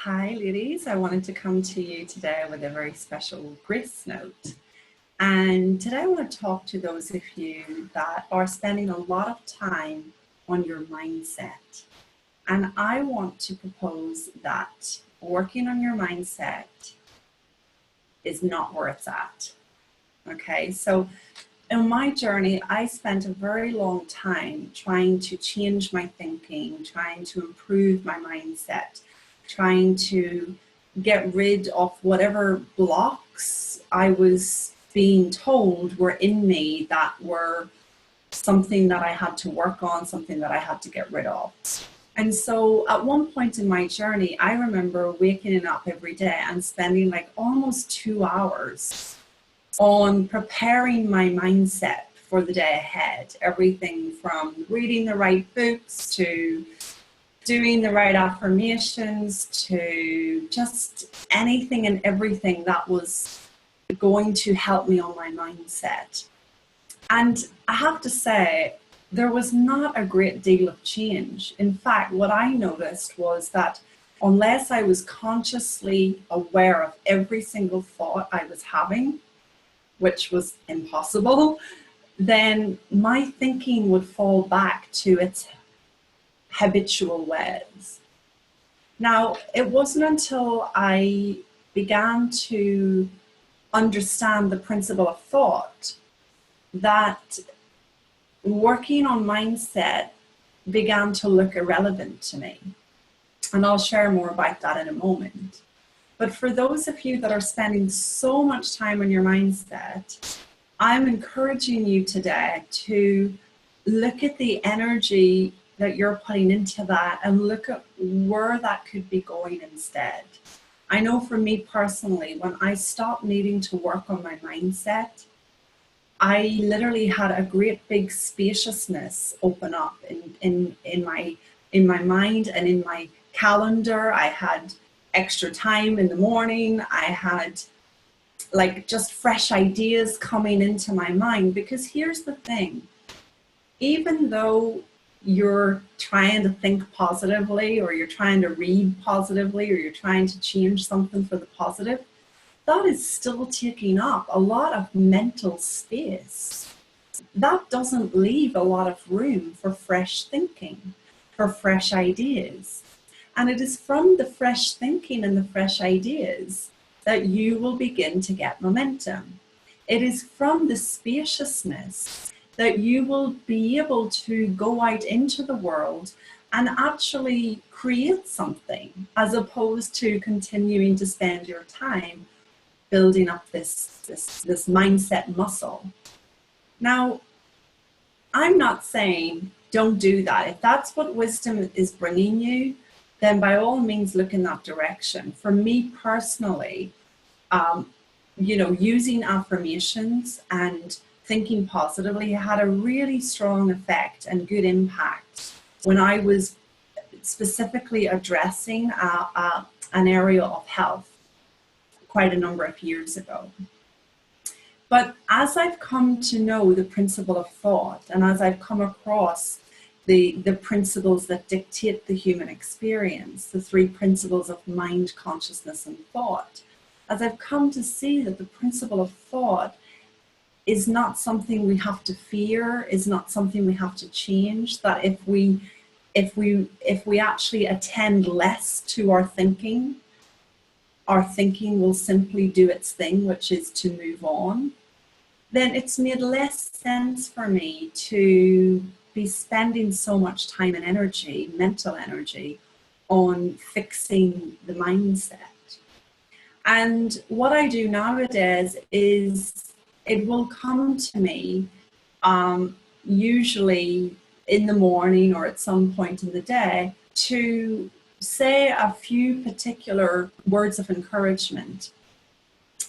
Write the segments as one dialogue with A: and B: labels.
A: Hi ladies, I wanted to come to you today with a very special grace note. And today I want to talk to those of you that are spending a lot of time on your mindset. And I want to propose that working on your mindset is not where it's at. Okay, so in my journey, I spent a very long time trying to change my thinking, trying to improve my mindset, trying to get rid of whatever blocks I was being told were in me that were something that I had to work on, something that I had to get rid of. And so at one point in my journey, I remember waking up every day and spending like almost 2 hours on preparing my mindset for the day ahead. Everything from reading the right books to doing the right affirmations to just anything and everything that was going to help me on my mindset. And I have to say, there was not a great deal of change. In fact, what I noticed was that unless I was consciously aware of every single thought I was having, which was impossible, then my thinking would fall back to its habitual ways. Now, it wasn't until I began to understand the principle of thought that working on mindset began to look irrelevant to me. And I'll share more about that in a moment. But for those of you that are spending so much time on your mindset, I'm encouraging you today to look at the energy that you're putting into that and look at where that could be going instead. I know for me personally, when I stopped needing to work on my mindset, I literally had a great big spaciousness open up in my mind and in my calendar. I had extra time in the morning. I had like just fresh ideas coming into my mind, because here's the thing, even though you're trying to think positively, or you're trying to read positively, or you're trying to change something for the positive, that is still taking up a lot of mental space. That doesn't leave a lot of room for fresh thinking, for fresh ideas. And it is from the fresh thinking and the fresh ideas that you will begin to get momentum. It is from the spaciousness that you will be able to go out into the world and actually create something, as opposed to continuing to spend your time building up this mindset muscle. Now, I'm not saying don't do that. If that's what wisdom is bringing you, then by all means look in that direction. For me personally, using affirmations and thinking positively had a really strong effect and good impact when I was specifically addressing an area of health quite a number of years ago. But as I've come to know the principle of thought, and as I've come across the principles that dictate the human experience, the three principles of mind, consciousness, and thought, as I've come to see that the principle of thought is not something we have to fear, is not something we have to change, that if we actually attend less to our thinking will simply do its thing, which is to move on, then it's made less sense for me to be spending so much time and energy, mental energy, on fixing the mindset. And what I do nowadays is it will come to me usually in the morning or at some point in the day to say a few particular words of encouragement.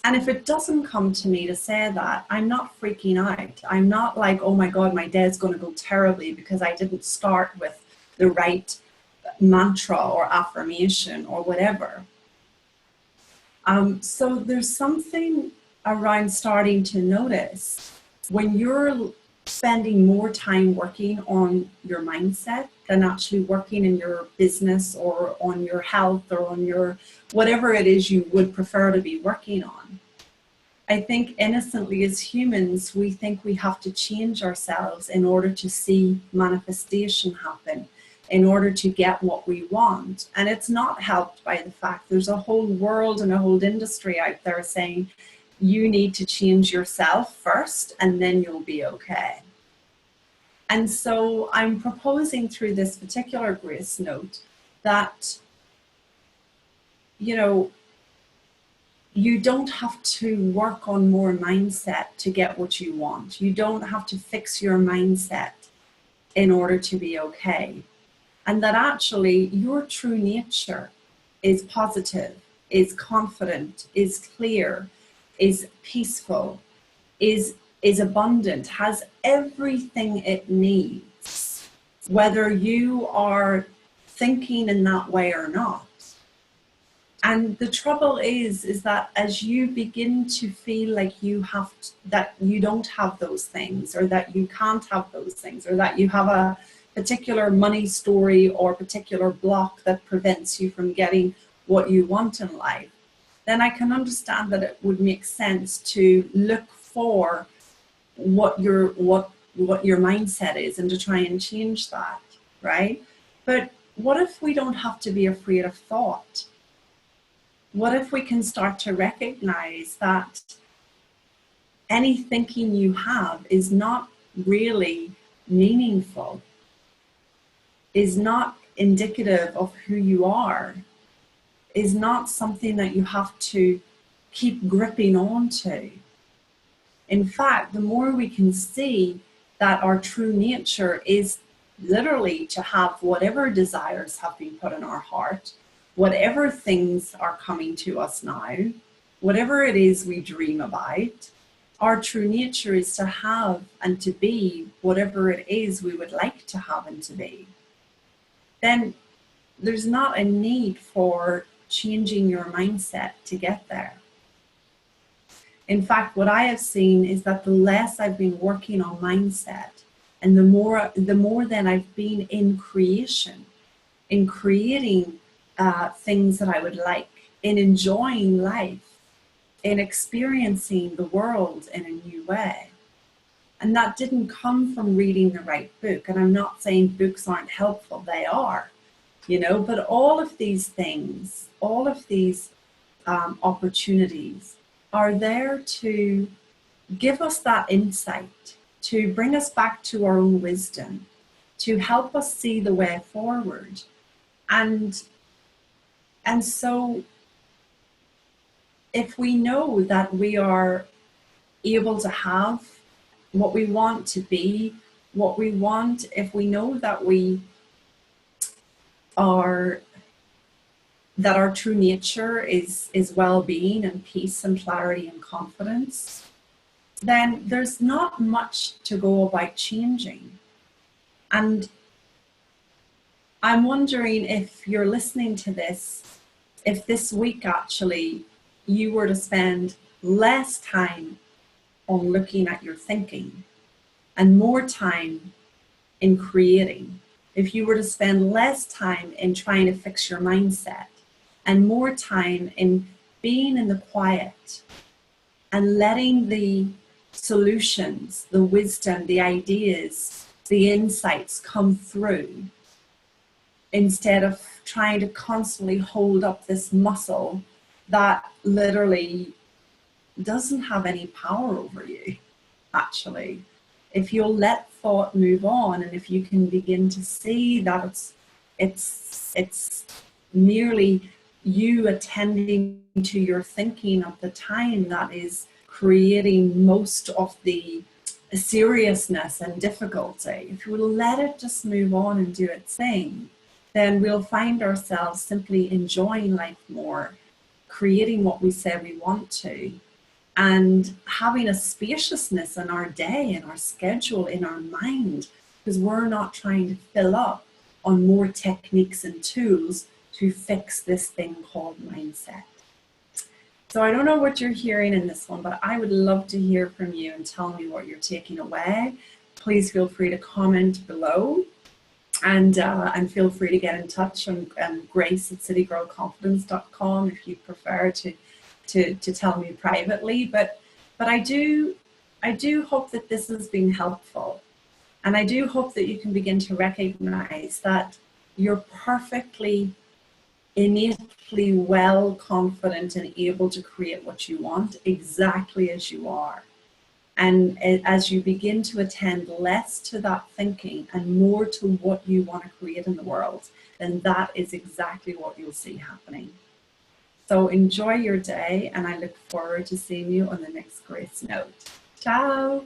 A: And if it doesn't come to me to say that, I'm not freaking out. I'm not like, oh my God, my day's going to go terribly because I didn't start with the right mantra or affirmation or whatever. So there's something around starting to notice when you're spending more time working on your mindset than actually working in your business or on your health or on your whatever it is you would prefer to be working on. I think innocently as humans, we think we have to change ourselves in order to see manifestation happen, in order to get what we want. And it's not helped by the fact there's a whole world and a whole industry out there saying you need to change yourself first and then you'll be okay. And so I'm proposing through this particular grace note that, you know, you don't have to work on more mindset to get what you want. You don't have to fix your mindset in order to be okay. And that actually your true nature is positive, is confident, is clear, is peaceful, is abundant, has everything it needs, whether you are thinking in that way or not. And the trouble is that as you begin to feel like you have to, that you don't have those things, or that you can't have those things, or that you have a particular money story or particular block that prevents you from getting what you want in life, then I can understand that it would make sense to look for what your mindset is and to try and change that, right? But what if we don't have to be afraid of thought? What if we can start to recognize that any thinking you have is not really meaningful, is not indicative of who you are, is not something that you have to keep gripping onto. In fact, the more we can see that our true nature is literally to have whatever desires have been put in our heart, whatever things are coming to us now, whatever it is we dream about, our true nature is to have and to be whatever it is we would like to have and to be. Then there's not a need for changing your mindset to get there. In fact, what I have seen is that the less I've been working on mindset, and the more then I've been in creation, in creating things that I would like, in enjoying life, in experiencing the world in a new way. And that didn't come from reading the right book. And I'm not saying books aren't helpful, they are, but all of these things, all of these opportunities are there to give us that insight, to bring us back to our own wisdom, to help us see the way forward. And so if we know that we are able to have what we want, to be what we want, if we know that that our true nature is well-being and peace and clarity and confidence, then there's not much to go about changing. And I'm wondering if you're listening to this, if this week actually you were to spend less time on looking at your thinking and more time in creating, if you were to spend less time in trying to fix your mindset and more time in being in the quiet and letting the solutions, the wisdom, the ideas, the insights come through, instead of trying to constantly hold up this muscle that literally doesn't have any power over you, actually. If you'll let thought move on, and if you can begin to see that it's merely you attending to your thinking of the time that is creating most of the seriousness and difficulty, if we'll let it just move on and do its thing, then we'll find ourselves simply enjoying life more, creating what we say we want to, and having a spaciousness in our day, in our schedule, in our mind, because we're not trying to fill up on more techniques and tools to fix this thing called mindset. So I don't know what you're hearing in this one, but I would love to hear from you and tell me what you're taking away. please feel free to comment below. And feel free to get in touch on grace@citygirlconfidence.com if you prefer to tell me privately. But I do hope that this has been helpful. And I do hope that you can begin to recognize that you're perfectly, innately well confident and able to create what you want exactly as you are. And as you begin to attend less to that thinking and more to what you want to create in the world, then that is exactly what you'll see happening. So enjoy your day, and I look forward to seeing you on the next Grace Note. Ciao.